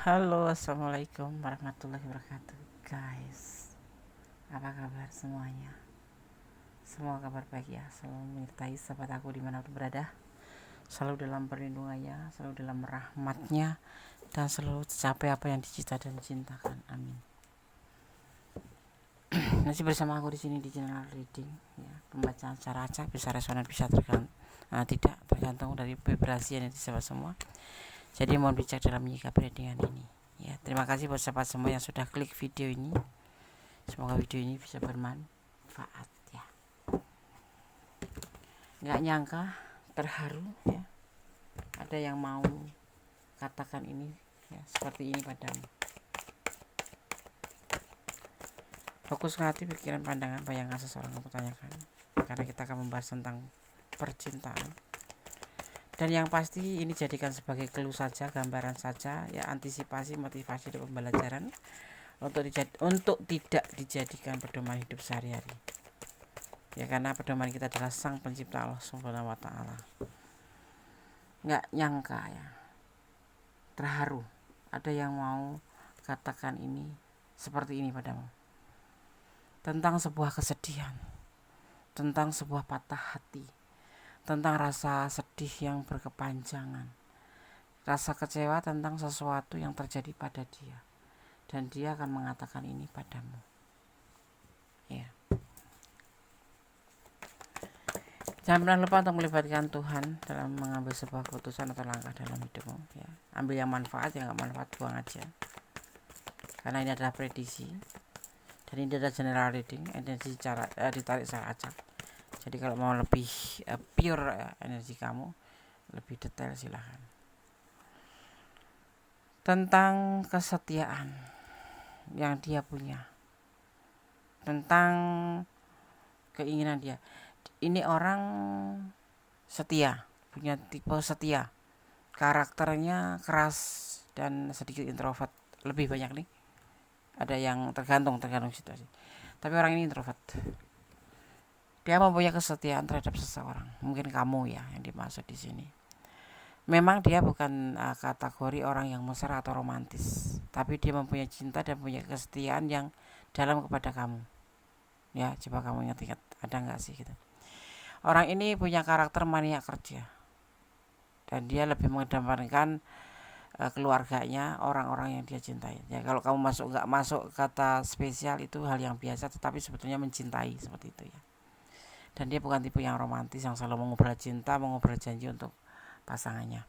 Halo, assalamualaikum warahmatullahi wabarakatuh, guys. Apa kabar semuanya? Semua kabar baik ya. Selalu menyertai sahabat aku dimanapun berada. Selalu dalam perlindungannya, selalu dalam rahmatnya, dan selalu tercapai apa yang dicita dan dicintakan. Amin. Masih bersama aku di sini di channel reading, ya. Pembacaan secara acak, bisa resonan, bisa tidak tergantung dari vibrasi yang disebut semua. Jadi mohon bijak dalam menyikapi readingan ini. Ya, terima kasih buat sahabat semua yang sudah klik video ini. Semoga video ini bisa bermanfaat ya. Nggak nyangka, terharu ya. Ada yang mau katakan ini ya, seperti ini padamu. Fokus ke hati, pikiran, pandangan, bayangkan seseorang kamu tanyakan. Karena kita akan membahas tentang percintaan. Dan yang pasti ini jadikan sebagai clue saja, gambaran saja ya, antisipasi, motivasi dan pembelajaran untuk tidak dijadikan pedoman hidup sehari-hari. Ya, karena pedoman kita adalah Sang Pencipta Allah Subhanahu wa taala. Nggak nyangka ya, terharu ada yang mau katakan ini seperti ini padamu, tentang sebuah kesedihan, tentang sebuah patah hati, tentang rasa sedih yang berkepanjangan, rasa kecewa tentang sesuatu yang terjadi pada dia, dan dia akan mengatakan ini padamu ya. Jangan pernah lupa untuk melibatkan Tuhan dalam mengambil sebuah keputusan atau langkah dalam hidupmu ya. Ambil yang manfaat, yang nggak manfaat buang aja, karena ini adalah prediksi dan ini adalah general reading. Energi ditarik secara acak. Jadi kalau mau lebih pure energi kamu, lebih detail silahkan. Tentang kesetiaan yang dia punya, tentang keinginan dia. Ini orang setia, punya tipe setia, karakternya keras dan sedikit introvert, lebih banyak nih. Ada yang tergantung situasi. Tapi orang ini introvert. Dia mempunyai kesetiaan terhadap seseorang. Mungkin kamu ya yang dimaksud di sini. Memang dia bukan kategori orang yang mesra atau romantis, tapi dia mempunyai cinta dan punya kesetiaan yang dalam kepada kamu. Ya, coba kamu ingat-ingat, ada nggak sih gitu. Orang ini punya karakter maniak kerja, dan dia lebih mengedepankan keluarganya, orang-orang yang dia cintai. Ya, kalau kamu nggak masuk kata spesial itu hal yang biasa, tetapi sebetulnya mencintai seperti itu ya. Dan dia bukan tipe yang romantis yang selalu mengobrol cinta, mengobrol janji untuk pasangannya.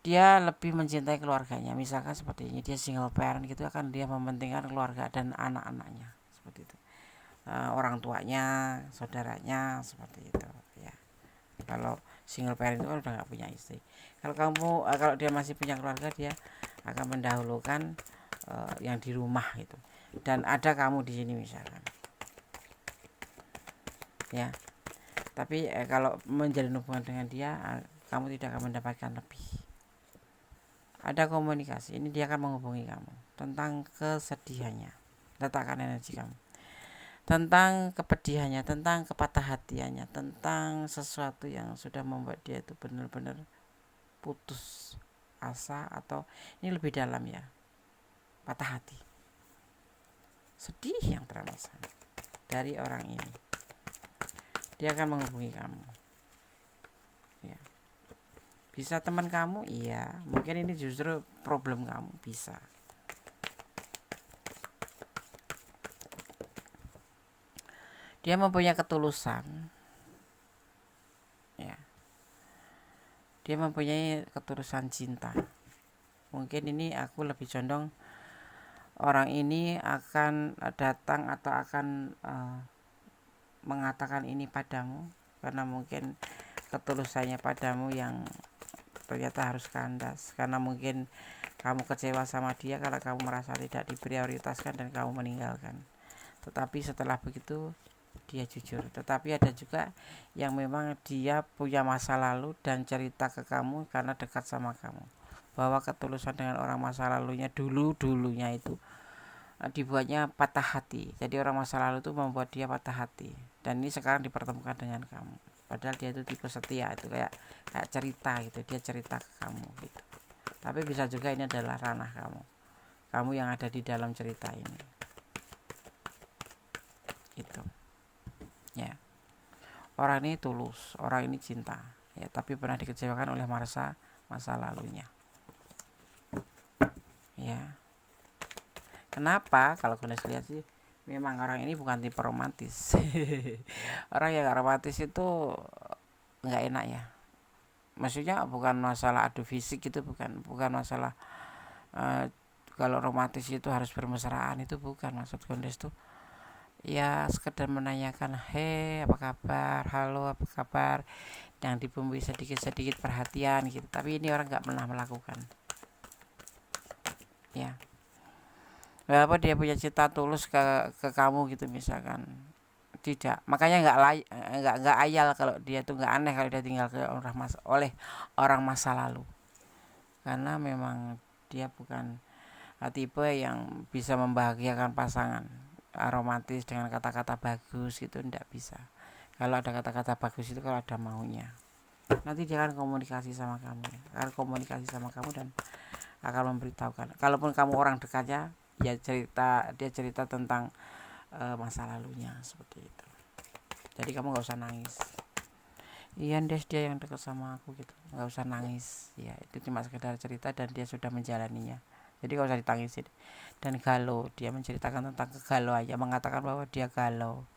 Dia lebih mencintai keluarganya. Misalkan seperti ini, dia single parent gitu, akan dia mementingkan keluarga dan anak-anaknya seperti itu. Orang tuanya, saudaranya seperti itu ya. Kalau single parent itu kan udah nggak punya istri. Kalau dia masih punya keluarga, dia akan mendahulukan yang di rumah gitu. Dan ada kamu di sini misalkan ya. Tapi kalau menjalin hubungan dengan dia, kamu tidak akan mendapatkan lebih. Ada komunikasi, ini dia akan menghubungi kamu tentang kesedihannya, letakkan energi kamu, tentang kepedihannya, tentang kepatah hatiannya, tentang sesuatu yang sudah membuat dia itu benar-benar putus asa, atau ini lebih dalam ya, patah hati, sedih yang terasa dari orang ini. Dia akan menghubungi kamu ya. Bisa teman kamu, iya, mungkin ini justru problem kamu, bisa. Dia mempunyai ketulusan ya. Dia mempunyai ketulusan cinta. Mungkin ini aku lebih condong orang ini akan datang atau akan mengatakan ini padamu karena mungkin ketulusannya padamu yang ternyata harus kandas, karena mungkin kamu kecewa sama dia karena kamu merasa tidak diprioritaskan dan kamu meninggalkan. Tetapi setelah begitu dia jujur. Tetapi ada juga yang memang dia punya masa lalu dan cerita ke kamu karena dekat sama kamu, bahwa ketulusan dengan orang masa lalunya dulunya itu dibuatnya patah hati. Jadi orang masa lalu itu membuat dia patah hati, dan ini sekarang dipertemukan dengan kamu. Padahal dia itu tipe setia, itu kayak cerita gitu, dia cerita ke kamu gitu. Tapi bisa juga ini adalah ranah kamu yang ada di dalam cerita ini. Itu ya, orang ini tulus, orang ini cinta ya, tapi pernah dikecewakan oleh masa lalunya ya. Kenapa? Kalau kalian lihat sih, memang orang ini bukan tipe romantis. Orang yang gak romantis itu nggak enak ya. Maksudnya bukan masalah adu fisik gitu, bukan masalah kalau romantis itu harus bermesraan, itu bukan maksud Gondes tuh. Ya sekedar menanyakan, apa kabar, halo apa kabar, yang dibumbui sedikit perhatian gitu. Tapi ini orang nggak pernah melakukan ya. Apa dia punya cinta tulus ke kamu gitu misalkan, tidak. Makanya nggak ayal kalau dia tuh, nggak aneh kalau dia tinggal oleh orang masa lalu, karena memang dia bukan tipe yang bisa membahagiakan pasangan romantis dengan kata-kata bagus gitu, ndak bisa. Kalau ada kata-kata bagus itu kalau ada maunya, nanti dia akan komunikasi sama kamu dan akan memberitahukan. Kalaupun kamu orang dekatnya, ya dia cerita tentang masa lalunya seperti itu. Jadi kamu nggak usah nangis. Iya dia yang dekat sama aku gitu, nggak usah nangis ya, itu cuma sekedar cerita dan dia sudah menjalaninya, jadi nggak usah ditangisin. Dan galau, dia menceritakan tentang kegalauannya, mengatakan bahwa dia galau.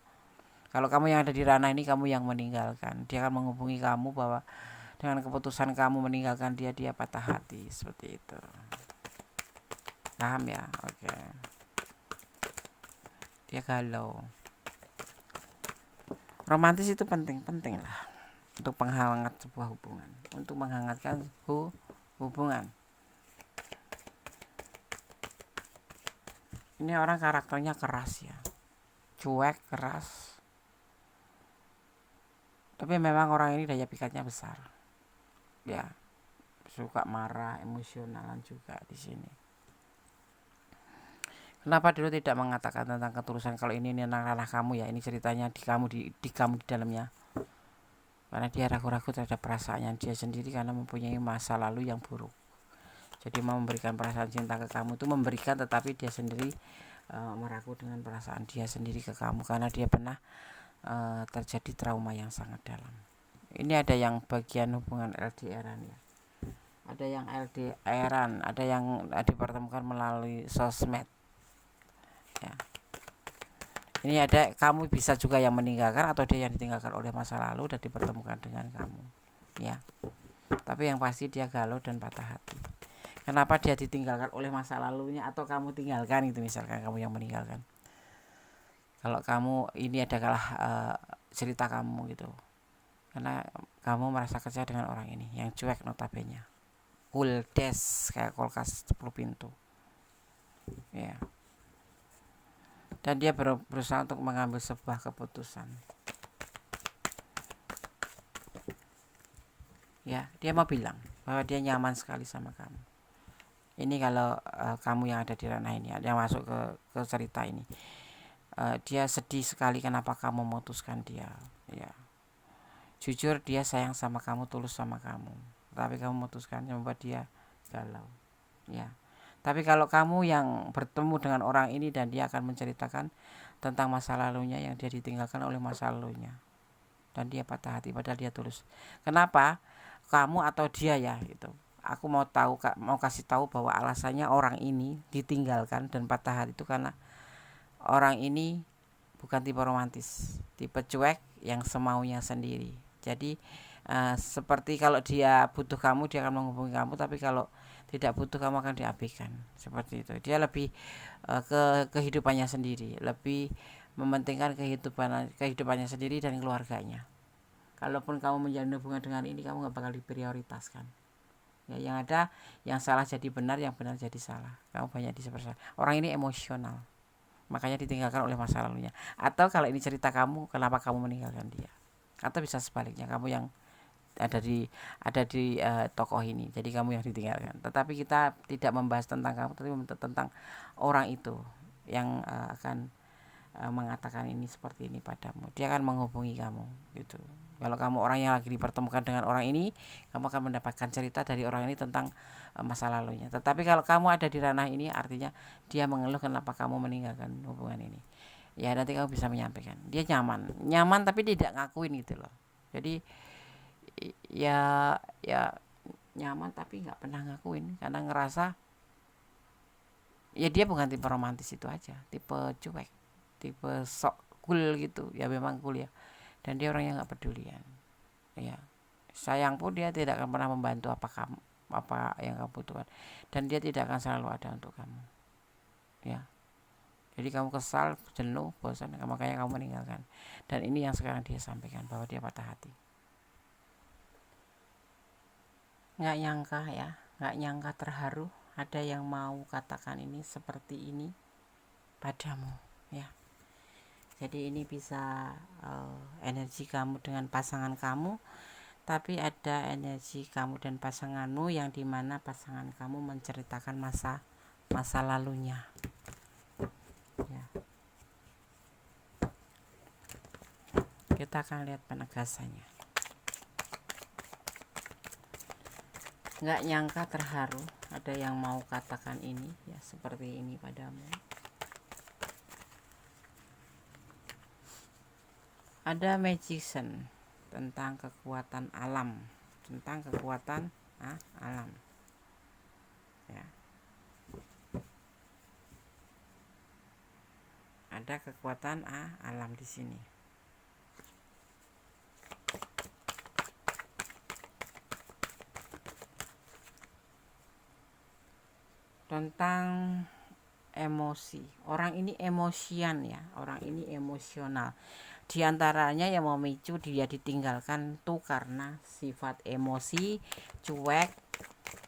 Kalau kamu yang ada di ranah ini, kamu yang meninggalkan, dia akan menghubungi kamu bahwa dengan keputusan kamu meninggalkan dia patah hati seperti itu. Paham ya? Oke. Dia galau. Romantis itu penting lah untuk penghangat sebuah hubungan, untuk menghangatkan hubungan. Ini orang karakternya keras ya, cuek, keras. Tapi memang orang ini daya pikatnya besar. Ya, suka marah, emosionalan juga di sini. Kenapa dulu tidak mengatakan tentang ketulusan? Kalau ini tentang ranah kamu ya, ini ceritanya di kamu di kamu di dalamnya. Karena dia ragu-ragu terhadap perasaannya dia sendiri karena mempunyai masa lalu yang buruk. Jadi mau memberikan perasaan cinta ke kamu itu memberikan, tetapi dia sendiri meragu dengan perasaan dia sendiri ke kamu karena dia pernah terjadi trauma yang sangat dalam. Ini ada yang bagian hubungan LDRan ya, ada yang LDRan, ada yang dipertemukan melalui sosmed ya. Ini ada, kamu bisa juga yang meninggalkan atau dia yang ditinggalkan oleh masa lalu dan dipertemukan dengan kamu ya. Tapi yang pasti dia galau dan patah hati. Kenapa dia ditinggalkan oleh masa lalunya atau kamu tinggalkan itu, misalkan kamu yang meninggalkan. Kalau kamu ini adalah cerita kamu gitu, karena kamu merasa kecewa dengan orang ini yang cuek notabene, kuldes kayak kulkas 10 pintu ya. Dan dia berusaha untuk mengambil sebuah keputusan ya. Dia mau bilang bahwa dia nyaman sekali sama kamu. Ini kalau kamu yang ada di ranah ini, yang masuk ke cerita ini, dia sedih sekali kenapa kamu memutuskan dia ya. Jujur dia sayang sama kamu, tulus sama kamu, tapi kamu memutuskan membuat dia galau ya. Tapi kalau kamu yang bertemu dengan orang ini dan dia akan menceritakan tentang masa lalunya yang dia ditinggalkan oleh masa lalunya dan dia patah hati padahal dia tulus. Kenapa? Kamu atau dia ya gitu. Aku mau kasih tahu bahwa alasannya orang ini ditinggalkan dan patah hati itu karena orang ini bukan tipe romantis, tipe cuek yang semaunya sendiri. Jadi seperti kalau dia butuh kamu dia akan menghubungi kamu, tapi kalau tidak butuh kamu akan diabaikan, seperti itu. Dia lebih ke kehidupannya sendiri, lebih mementingkan kehidupannya sendiri dan keluarganya. Kalaupun kamu menjalin hubungan dengan ini, kamu nggak bakal diprioritaskan ya. Yang ada yang salah jadi benar, yang benar jadi salah. Kamu banyak disepersa. Orang ini emosional, makanya ditinggalkan oleh masa lalunya. Atau kalau ini cerita kamu, kenapa kamu meninggalkan dia. Atau bisa sebaliknya, kamu yang ada di tokoh ini, jadi kamu yang ditinggalkan. Tetapi kita tidak membahas tentang kamu, tapi tentang orang itu yang akan mengatakan ini seperti ini padamu. Dia akan menghubungi kamu gitu. Kalau kamu orang yang lagi dipertemukan dengan orang ini, kamu akan mendapatkan cerita dari orang ini tentang masa lalunya. Tetapi kalau kamu ada di ranah ini, artinya dia mengeluh kenapa kamu meninggalkan hubungan ini. Ya nanti kamu bisa menyampaikan. Dia nyaman tapi tidak ngakuin gitu loh. Jadi ya ya nyaman tapi nggak pernah ngakuin karena ngerasa ya dia bukan tipe romantis itu aja, tipe cuek, tipe sok cool gitu. Ya memang cool ya. Dan dia orang yang nggak pedulian. Ya sayang pun dia tidak akan pernah membantu apa yang kamu butuhkan, dan dia tidak akan selalu ada untuk kamu. Ya jadi kamu kesal, jenuh, bosan, makanya kamu meninggalkan. Dan ini yang sekarang dia sampaikan bahwa dia patah hati. Nggak nyangka ya, nggak nyangka, terharu ada yang mau katakan ini seperti ini padamu ya. Jadi ini bisa energi kamu dengan pasangan kamu, tapi ada energi kamu dan pasanganmu yang dimana pasangan kamu menceritakan masa lalunya ya. Kita akan lihat penegasannya. Nggak nyangka, terharu ada yang mau katakan ini ya, seperti ini padamu. Ada magician, tentang kekuatan alam, tentang kekuatan alam ya. Ada kekuatan alam di sini. Tentang emosi. Orang ini emosian ya, orang ini emosional. Di antaranya yang memicu dia ditinggalkan tuh karena sifat emosi, cuek,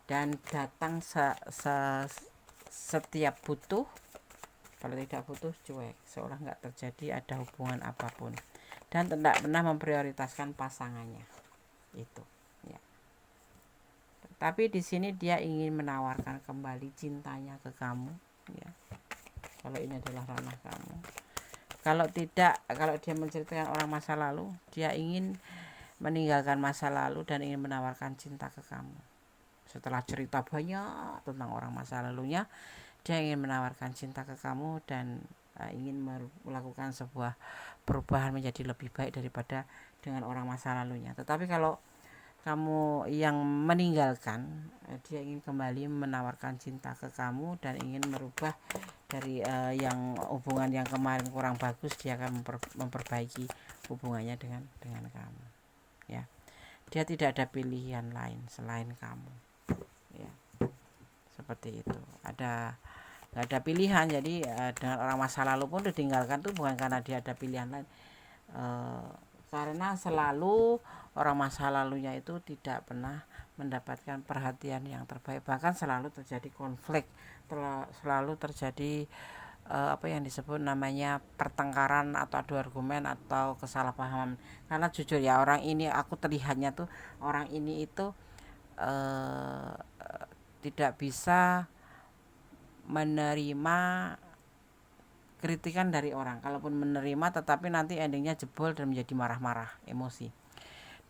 dan datang setiap butuh. Kalau tidak butuh, cuek, seolah nggak terjadi ada hubungan apapun, dan tidak pernah memprioritaskan pasangannya itu ya. Tapi di sini dia ingin menawarkan kembali cintanya ke kamu ya. Kalau ini adalah ranah kamu. Kalau tidak, kalau dia menceritakan orang masa lalu, dia ingin meninggalkan masa lalu dan ingin menawarkan cinta ke kamu. Setelah cerita banyak tentang orang masa lalunya, dia ingin menawarkan cinta ke kamu dan ingin melakukan sebuah perubahan menjadi lebih baik daripada dengan orang masa lalunya. Tetapi kalau kamu yang meninggalkan, dia ingin kembali menawarkan cinta ke kamu dan ingin merubah dari yang hubungan yang kemarin kurang bagus, dia akan memperbaiki hubungannya dengan kamu ya. Dia tidak ada pilihan lain selain kamu ya, seperti itu. Nggak ada pilihan. Jadi dengan orang masa lalu pun ditinggalkan tuh bukan karena dia ada pilihan lain, karena selalu orang masa lalunya itu tidak pernah mendapatkan perhatian yang terbaik, bahkan selalu terjadi konflik, selalu terjadi apa yang disebut namanya pertengkaran atau adu argumen atau kesalahpahaman. Karena jujur ya, orang ini aku terlihatnya tuh orang ini itu tidak bisa menerima kritikan dari orang. Kalaupun menerima, tetapi nanti endingnya jebol dan menjadi marah-marah, emosi.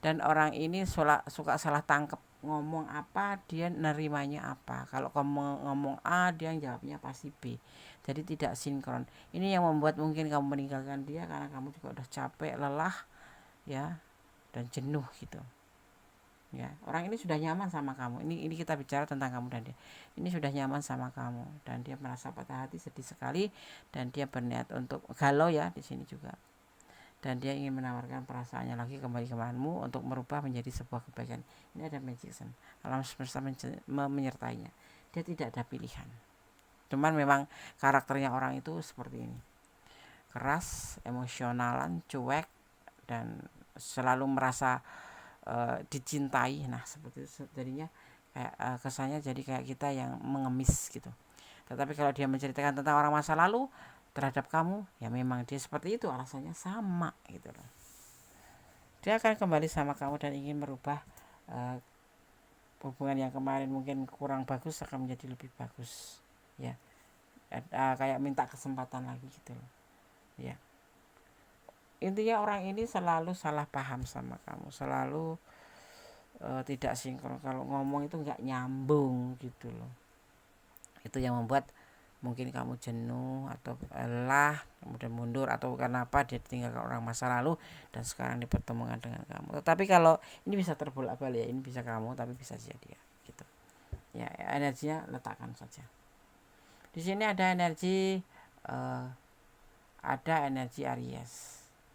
Dan orang ini suka salah tangkap, ngomong apa dia nerimanya apa. Kalau kamu ngomong A, dia jawabnya pasti B. Jadi tidak sinkron. Ini yang membuat mungkin kamu meninggalkan dia karena kamu juga udah capek, lelah ya, dan jenuh gitu ya. Orang ini sudah nyaman sama kamu. Ini kita bicara tentang kamu dan dia. Ini sudah nyaman sama kamu dan dia merasa patah hati, sedih sekali, dan dia berniat untuk galau ya di sini juga. Dan dia ingin menawarkan perasaannya lagi kembali kemarinmu untuk merubah menjadi sebuah kebaikan. Ini ada magician, alam semesta menyertainya. Dia tidak ada pilihan. Cuman memang karakternya orang itu seperti ini, keras, emosionalan, cuek, dan selalu merasa dicintai. Nah seperti itu jadinya kayak kesannya jadi kayak kita yang mengemis gitu. Tetapi kalau dia menceritakan tentang orang masa lalu terhadap kamu, ya memang dia seperti itu, alasannya sama gitu loh. Dia akan kembali sama kamu dan ingin merubah hubungan yang kemarin mungkin kurang bagus akan menjadi lebih bagus ya. Kayak minta kesempatan lagi gitu loh ya. intinya orang ini selalu salah paham sama kamu, selalu tidak sinkron, kalau ngomong itu nggak nyambung gitu loh. Itu yang membuat mungkin kamu jenuh atau lelah, kemudian mundur, atau karena apa dia tinggalkan orang masa lalu dan sekarang dipertemukan dengan kamu. Tetapi kalau ini bisa terbolak-balik ya, ini bisa kamu tapi bisa saja dia gitu ya. Energinya letakkan saja di sini. Ada energi Aries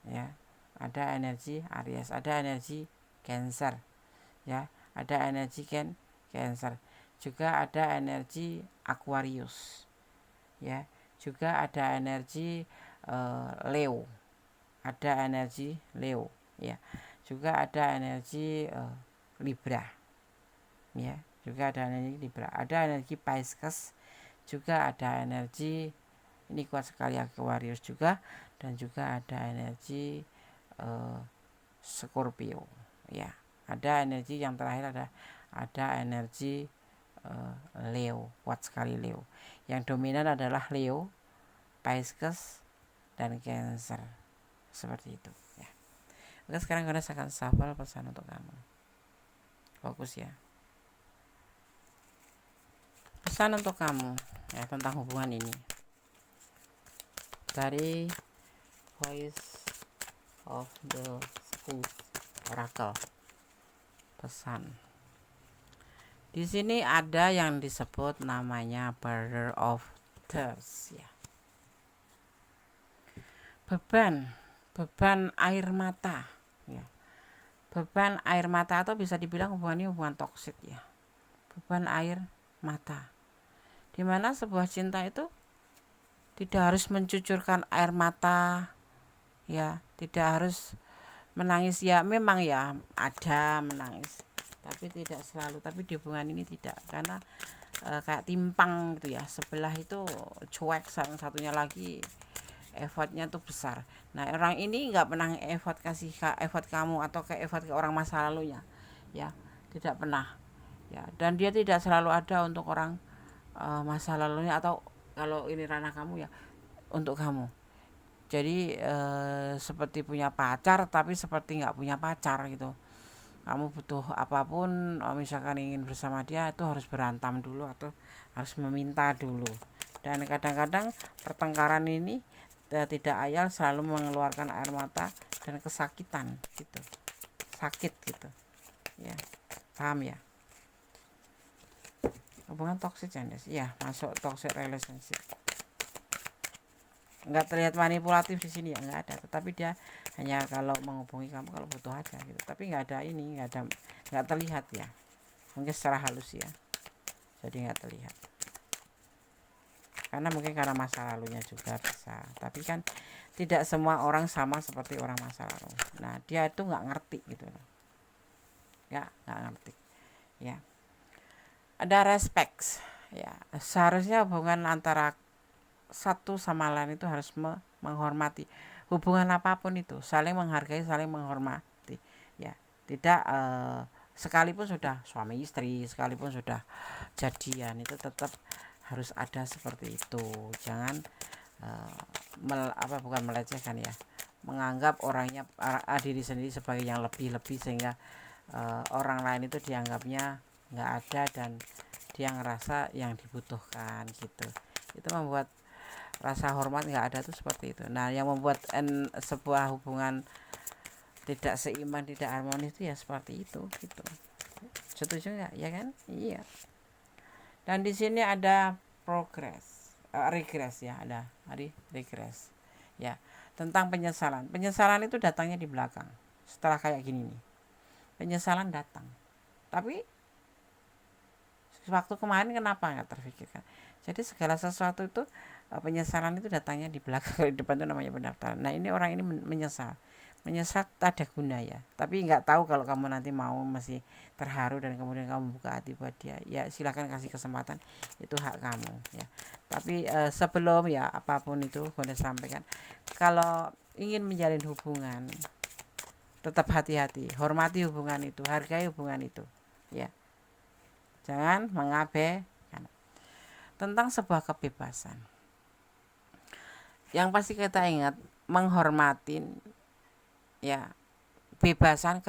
ya, ada energi Aries, ada energi Cancer ya, ada energi Cancer, juga ada energi Aquarius ya, juga ada energi Leo, ada energi Leo ya, juga ada energi Libra ya, juga ada energi Libra, ada energi Pisces, juga ada energi, ini kuat sekali Aquarius juga, dan juga ada energi Scorpio ya. Ada energi yang terakhir, ada energi Leo, kuat sekali Leo. Yang dominan adalah Leo, Pisces, dan Cancer, seperti itu ya. Oke, sekarang kita akan shuffle pesan untuk kamu. Fokus ya. Pesan untuk kamu ya tentang hubungan ini dari Voice of the School Oracle. Pesan di sini ada yang disebut namanya Border of Tears ya. Beban air mata ya. Beban air mata, atau bisa dibilang hubungan ini hubungan toksik ya. Beban air mata, dimana sebuah cinta itu tidak harus mencucurkan air mata ya, tidak harus menangis ya, memang ya ada menangis tapi tidak selalu. Tapi di hubungan ini tidak, karena kayak timpang gitu ya, sebelah itu cuek, satunya lagi effortnya tuh besar. Nah, orang ini nggak pernah kasih effort kamu atau effort ke orang masa lalunya ya, tidak pernah ya. Dan dia tidak selalu ada untuk orang masa lalunya, atau kalau ini ranah kamu ya, untuk kamu. Jadi seperti punya pacar tapi seperti nggak punya pacar gitu. Kamu butuh apapun, misalkan ingin bersama dia, itu harus berantam dulu atau harus meminta dulu. Dan kadang-kadang pertengkaran ini tidak ayal selalu mengeluarkan air mata dan kesakitan gitu, sakit gitu ya. Paham ya? Hubungan toxic ya, masuk toxic relationship. Nggak terlihat manipulatif di sini ya, nggak ada. Tetapi dia hanya kalau menghubungi kamu kalau butuh aja gitu. Tapi nggak terlihat ya, mungkin secara halus ya, jadi nggak terlihat. Karena mungkin karena masa lalunya juga bisa. Tapi kan tidak semua orang sama seperti orang masa lalu. Nah, dia itu nggak ngerti gitu loh ya, nggak ngerti ya. Ada respect ya, seharusnya hubungan antara satu sama lain itu harus menghormati. Hubungan apapun itu saling menghargai, saling menghormati ya. Tidak sekalipun sudah suami istri, sekalipun sudah jadian, itu tetap harus ada seperti itu. Jangan bukan melecehkan ya, menganggap orangnya diri sendiri sebagai yang lebih-lebih, sehingga orang lain itu dianggapnya nggak ada dan dia ngerasa yang dibutuhkan gitu. Itu membuat rasa hormat nggak ada tuh, seperti itu. Nah, yang membuat sebuah hubungan tidak seimbang, tidak harmonis itu ya seperti itu gitu. Setuju nggak ya kan? Iya. Dan di sini ada regres ya, ada regres ya, tentang penyesalan. Penyesalan itu datangnya di belakang, setelah kayak gini nih, penyesalan datang. Tapi waktu kemarin kenapa nggak terpikirkan? Jadi segala sesuatu itu penyesalan itu datangnya di belakang, di depan itu namanya pendaftaran. Nah, ini orang ini menyesal ada guna ya, tapi nggak tahu kalau kamu nanti mau masih terharu dan kemudian kamu buka hati buat dia, ya silakan kasih kesempatan, itu hak kamu ya. Tapi sebelum ya apapun itu, boleh sampaikan, kalau ingin menjalin hubungan tetap hati-hati, hormati hubungan itu, hargai hubungan itu ya. Jangan mengabaikan tentang sebuah kebebasan. Yang pasti kita ingat, menghormatin Ya, kebebasan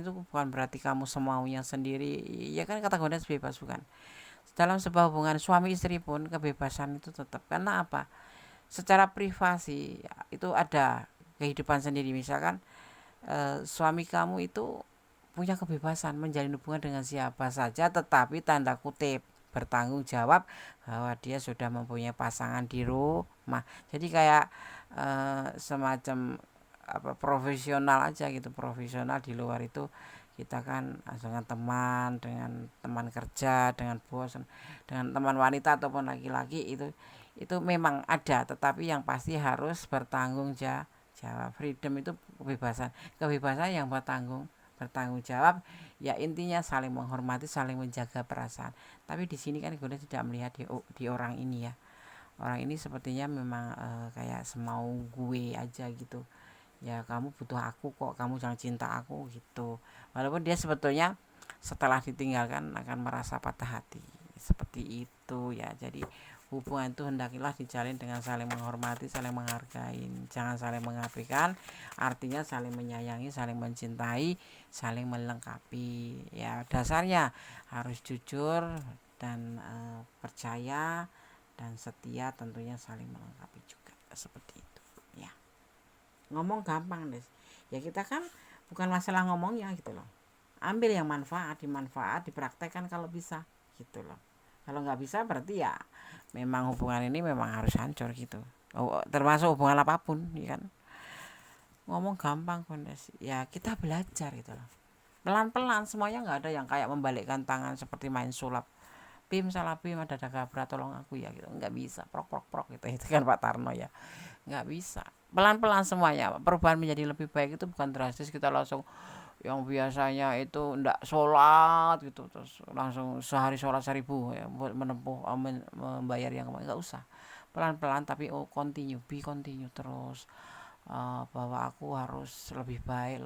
itu bukan berarti kamu semaunya sendiri. Ya kan kata Gondes bebas bukan. Dalam sebuah hubungan suami istri pun kebebasan itu tetap. Karena apa? Secara privasi ya, itu ada kehidupan sendiri. Misalkan suami kamu itu punya kebebasan menjalin hubungan dengan siapa saja, tetapi tanda kutip bertanggung jawab bahwa dia sudah mempunyai pasangan di rumah. Jadi kayak semacam apa profesional aja gitu, profesional di luar itu kita kan dengan teman kerja, dengan bos, dengan teman wanita ataupun laki-laki itu memang ada, tetapi yang pasti harus bertanggung jawab. Freedom itu kebebasan yang bertanggung jawab, ya intinya saling menghormati, saling menjaga perasaan. Tapi di sini kan gue tidak melihat di orang ini ya. Orang ini sepertinya memang kayak semau gue aja gitu. Ya kamu butuh aku kok, kamu jangan cinta aku gitu. Walaupun dia sebetulnya setelah ditinggalkan akan merasa patah hati seperti itu ya. Jadi hubungan itu hendaklah dijalin dengan saling menghormati, saling menghargai, jangan saling mengabaikan. Artinya saling menyayangi, saling mencintai, saling melengkapi. Ya dasarnya harus jujur dan percaya dan setia, tentunya saling melengkapi juga seperti itu ya. Ngomong gampang deh ya, kita kan bukan masalah ngomongnya gitu loh. Ambil yang dimanfaat dipraktekkan kalau bisa gitu loh. Kalau nggak bisa berarti ya memang hubungan ini memang harus hancur gitu. Termasuk hubungan apapun ya kan. Ngomong gampang Kondes ya, kita belajar gitu loh, pelan-pelan. Semuanya nggak ada yang kayak membalikkan tangan seperti main sulap. Bim salah bim, ada gabra tolong aku ya gitu, nggak bisa prok prok prok gitu. Itu kan Pak Tarno ya, nggak bisa. Pelan-pelan semuanya. Perubahan menjadi lebih baik itu bukan drastis kita langsung yang biasanya itu ndak sholat gitu terus langsung sehari sholat 1.000 ya buat menempuh membayar yang kemarin. Nggak usah, pelan-pelan tapi continue terus, bahwa aku harus lebih baik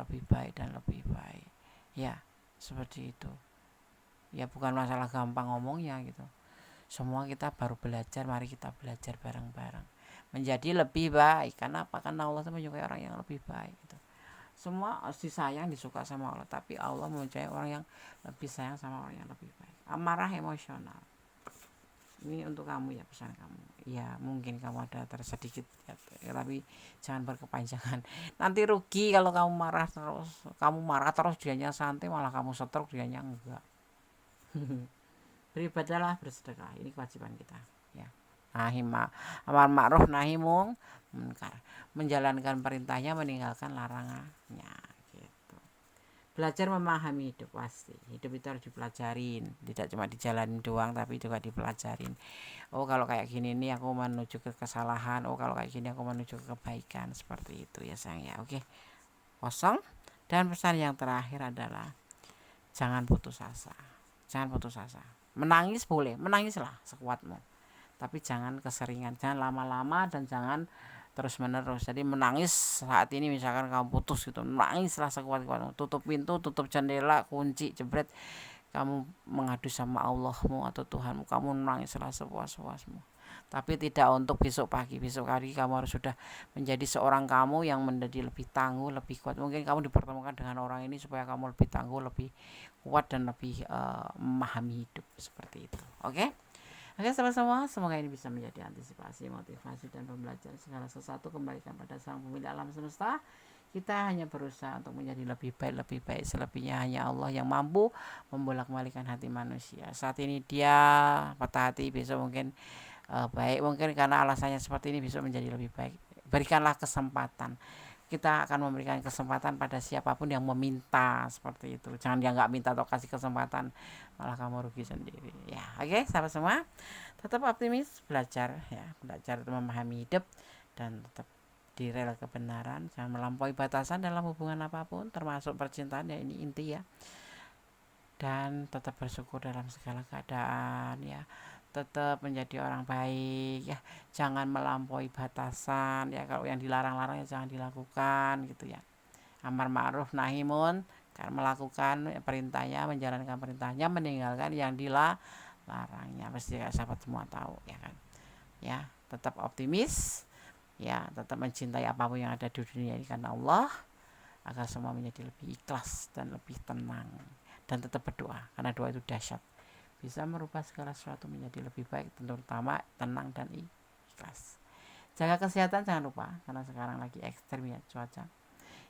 dan lebih baik ya, seperti itu ya. Bukan masalah gampang ngomongnya gitu, semua kita baru belajar, mari kita belajar bareng-bareng menjadi lebih baik. Karena apa? Karena Allah itu menyukai orang yang lebih baik gitu. Semua disayang, disuka sama Allah, tapi Allah mencari orang yang lebih sayang sama orang yang lebih baik. Amarah emosional ini untuk kamu ya, pesan kamu ya. Mungkin kamu ada tersedikit ya, tapi jangan berkepanjangan. Nanti rugi kalau kamu marah terus dianya santai, malah kamu stroke dianya enggak. Beribadahlah, bersedekah, ini kewajiban kita ya. Amar ma'ruf nahi munkar, menjalankan perintahnya, meninggalkan larangannya gitu. Belajar memahami hidup, pasti hidup itu harus dipelajarin, tidak cuma dijalanin doang tapi juga dipelajarin. Oh kalau kayak gini nih aku menuju ke kesalahan, oh kalau kayak gini aku menuju ke kebaikan, seperti itu ya sayang ya. Oke, kosong. Dan pesan yang terakhir adalah jangan putus asa. Menangis boleh, menangislah sekuatmu, tapi jangan keseringan, jangan lama-lama, dan jangan terus menerus. Jadi menangis saat ini misalkan kamu putus gitu, menangislah sekuat-kuatmu, tutup pintu, tutup jendela, kunci, jebret, kamu mengadu sama Allahmu atau Tuhanmu, kamu menangislah sepuas-puasmu, tapi tidak untuk besok pagi kamu harus sudah menjadi seorang kamu yang menjadi lebih tangguh, lebih kuat. Mungkin kamu dipertemukan dengan orang ini supaya kamu lebih tangguh, lebih kuat, dan lebih memahami hidup, seperti itu. Oke. Oke sama-sama, semoga ini bisa menjadi antisipasi, motivasi, dan pembelajaran. Segala sesuatu kembalikan pada sang pemilik alam semesta. Kita hanya berusaha untuk menjadi lebih baik. Selebihnya hanya Allah yang mampu membolak-balikan hati manusia. Saat ini dia patah hati, besok mungkin baik. Mungkin karena alasannya seperti ini, besok menjadi lebih baik. Berikanlah kesempatan. Kita akan memberikan kesempatan pada siapapun yang meminta, seperti itu. Jangan dia nggak minta atau kasih kesempatan, malah kamu rugi sendiri ya. Oke sahabat semua, tetap optimis, belajar memahami hidup, dan tetap di rel kebenaran. Jangan melampaui batasan dalam hubungan apapun, termasuk percintaan ya, ini inti ya. Dan tetap bersyukur dalam segala keadaan ya, tetap menjadi orang baik ya, jangan melampaui batasan ya. Kalau yang dilarang-larang ya jangan dilakukan gitu ya. Amar ma'ruf nahi munkar, melakukan perintahnya, menjalankan perintahnya, meninggalkan yang dilarangnya. Pasti sahabat semua tahu ya kan ya. Tetap optimis ya, tetap mencintai apapun yang ada di dunia ini karena Allah. agar semua menjadi lebih ikhlas dan lebih tenang, dan tetap berdoa karena doa itu dahsyat, bisa merubah segala sesuatu menjadi lebih baik, terutama tenang dan ikhlas. Jaga kesehatan jangan lupa karena sekarang lagi ekstrem ya cuaca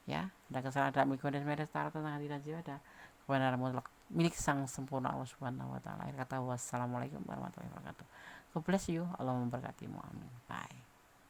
ya. Ada kesalahan dalam mengikuti meres taruh tentang hati dan jiwa, ada kebenaran mutlak milik sang sempurna Allah Subhanahu wa taala. Akhir kata wassalamualaikum warahmatullahi wabarakatuh. God bless you, Allah memberkatimu, amin. Bye.